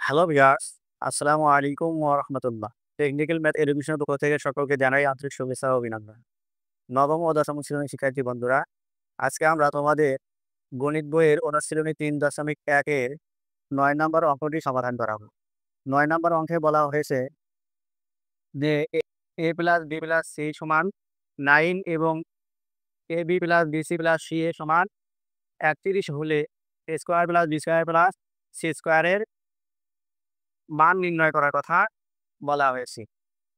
Hello viewers, আসসালামু আলাইকুম ওয়া রাহমাতুল্লাহ। টেকনিক্যাল ম্যাথ এডুকেশনের পক্ষ থেকে সকলকে জানাই আন্তরিক শুভেচ্ছা ও অভিনন্দন। নবম ও দশম শ্রেণীর শিক্ষার্থী বন্ধুরা, আজকে আমরা তোমাদের গণিত বইয়ের অনুশীলনী ৩.১ এর ৯ নম্বর অঙ্কটি সমাধান করাবো। ৯ নম্বর অঙ্কে বলা হয়েছে যে a plus b plus c সমান 9 এবং ab plus bc plus ca সমান ৩১ হলে a square plus b square plus c স্কয়ারের মান নির্ণয় করার কথা বলা হয়েছে।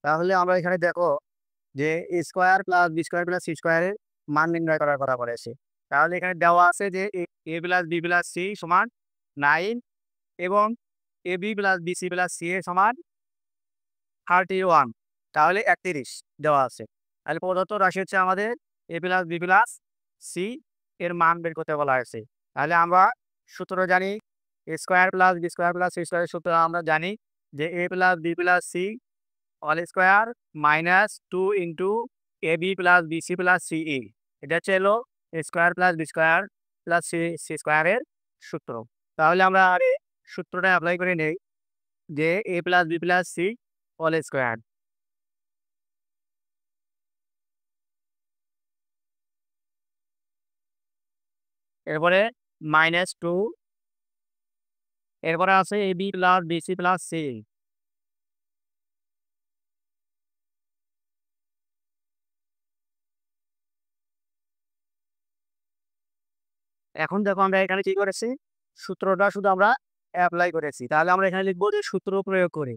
তাহলে আমরা এখানে দেখো যে A square plus B square plus C স্কোয়ারের মান নির্ণয় করার কথা বলেছে। তাহলে এখানে দেওয়া আছে যে A plus B plus C সমান 9 এবং A B plus B C plus C A সমান 31। তাহলে 31 দেওয়া আছে। তাহলে প্রদত্ত রাশি হচ্ছে আমাদের এ প্লাস বি প্লাস সি এর মান বের করতে বলা হয়েছে। তাহলে আমরা সূত্র জানি A square plus B square plus C স্কোয়ারের সূত্র আমরা জানি যে A plus B plus C all square minus 2 into A B plus B C plus C A. এটা হচ্ছে হলো A square plus B square plus C C স্কোয়ারের সূত্র। তাহলে আমরা আর এই সূত্রটা অ্যাপ্লাই করে নেই যে A plus B plus C all square, এরপরে -2, এরপরে আছে A B plus B C plus C. এখন দেখো আমরা এখানে কি করেছি, সূত্রটা শুধু আমরা অ্যাপ্লাই করেছি। তাহলে আমরা এখানে লিখবো যে সূত্র প্রয়োগ করে।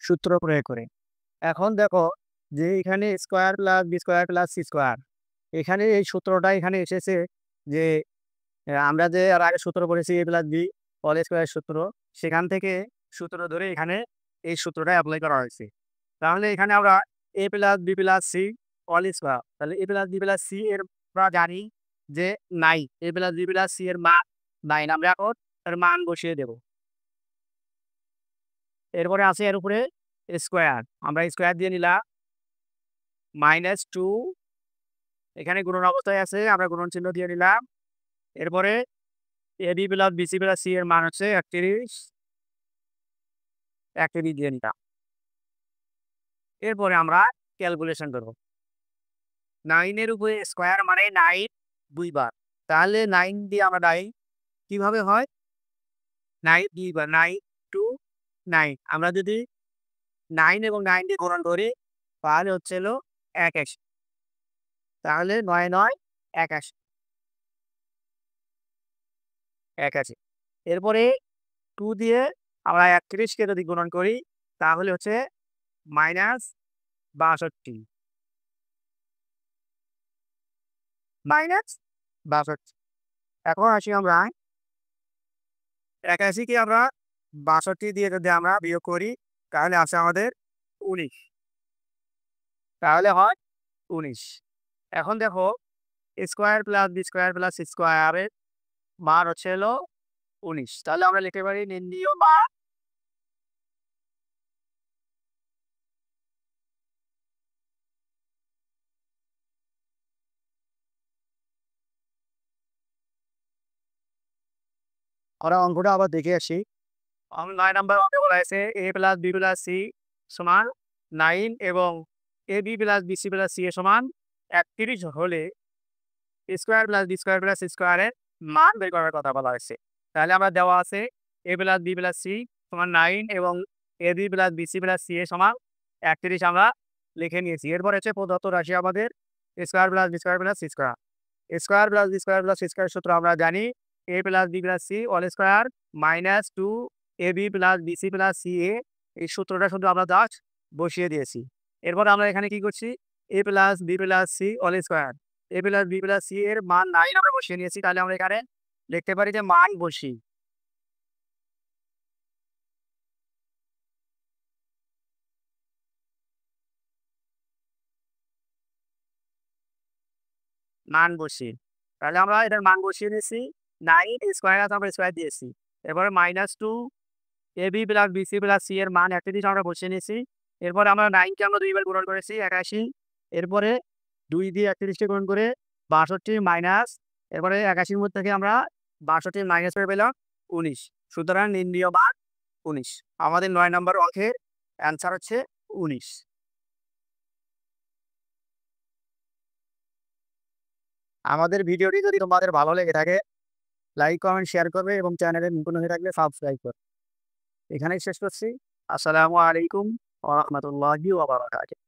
সূত্র প্রয়োগ করে এখন দেখো যে এখানে square plus B square plus C square, এখানে এই সূত্রটা এখানে এসেছে যে আমরা যে আর আগে সূত্র পড়েছি এ প্লাস বি হোল স্কোয়ার সূত্র, সেখান থেকে সূত্র ধরে এখানে এই সূত্রটা অ্যাপ্লাই করা হয়েছে। তাহলে এখানে আমরা A plus B plus C whole square, তাহলে A plus B plus C এর আমরা জানি যে 9, A plus B plus C এর মান 9, আমরা এখন এর মান বসিয়ে দেব। এরপরে আছে এর উপরে স্কোয়ার, আমরা স্কোয়ার দিয়ে নিলাম -2, এখানে গুণন অবস্থায় আছে আমরা গুণন চিহ্ন দিয়ে নিলাম। এরপরে AB plus BC plus C এর মান হচ্ছে 31, 31 দিয়ে নিলাম। এরপরে আমরা ক্যালকুলেশন করব। 9 এর উপরে স্কোয়ার মানে 9 দুইবার, তাহলে 9 দিয়ে আমরা 9 কিভাবে হয়, 9 দুইবার 9 টু 9, আমরা যদি 9 এবং 9 দিয়ে গুণন করি তাহলে হচ্ছে হলো 81, তাহলে 9 9 81 81। এরপরে 2 দিয়ে আমরা 31 কে যদি গুণন করি তাহলে হচ্ছে -62, -62। এখন আসি আমরা 81 কে আমরা 62 দিয়ে যদি আমরা বিয়োগ করি তাহলে আছে আমাদের 19, তাহলে হয় 19। এখন দেখো square plus B square plus C স্কোয়ারের মান হচ্ছে হলো 19, তাহলে আমরা লিখতে পারি নির্ণীয় আমরা অঙ্কটা আবার দেখে আসি। 9 নাম্বার অঙ্কে বলা হয়েছে A plus B plus C সমান 9 এবং A B plus B C plus C A সমান 31 হলে square plus B square plus C স্কোয়ারের মান বের করার কথা বলা হয়েছে। তাহলে আমরা দেওয়া আছে A plus B plus C সমান 9 এবং A B plus B C plus C A সমান 31 আমরা লিখে নিয়েছি। এরপর হচ্ছে প্রদত্ত রাশি আমাদের square plus B square plus C square. Square plus B square plus C square সূত্র আমরা জানি A plus B plus C all square -2 A B plus B C plus C A, এই সূত্রটা শুধু আমরা জাস্ট বসিয়ে দিয়েছি। এরপর আমরা এখানে কি করছি, A plus B plus C all square, A plus B plus C এর মান 9 আমরা বসিয়ে নিয়েছি। তাহলে আমরা এখানে লিখতে পারি যে মান বসি, মান বসি। তাহলে আমরা এটার মান বসিয়ে নিয়েছি 9, স্কোয়ার আছে আমরা স্কোয়ার দিয়েছি। এরপরে -2 A B plus B C plus C এর মান 31 আমরা বসিয়ে নিয়েছি। এরপরে আমরা 9 কে আমরা 2 বার গুণন করেছি 81। এরপরে 2 দিয়ে 31 কে গুণন করে 62 মাইনাস, এরপরে 81 এর মধ্যে থেকে আমরা 62 মাইনাস করে পেলাম 19। সুতরাং নির্ণীয় মান 19। আমাদের 9 নম্বর অঙ্কের অ্যান্সার হচ্ছে 19। আমাদের ভিডিওটি যদি তোমাদের ভালো লেগে থাকে, লাইক, কমেন্ট, শেয়ার করবে এবং চ্যানেলে নতুন হয়ে থাকলে সাবস্ক্রাইব করবে। এখানেই শেষ করছি। আসসালামু আলাইকুম ওয়া রাহমাতুল্লাহি ওয়া বারাকাতুহু।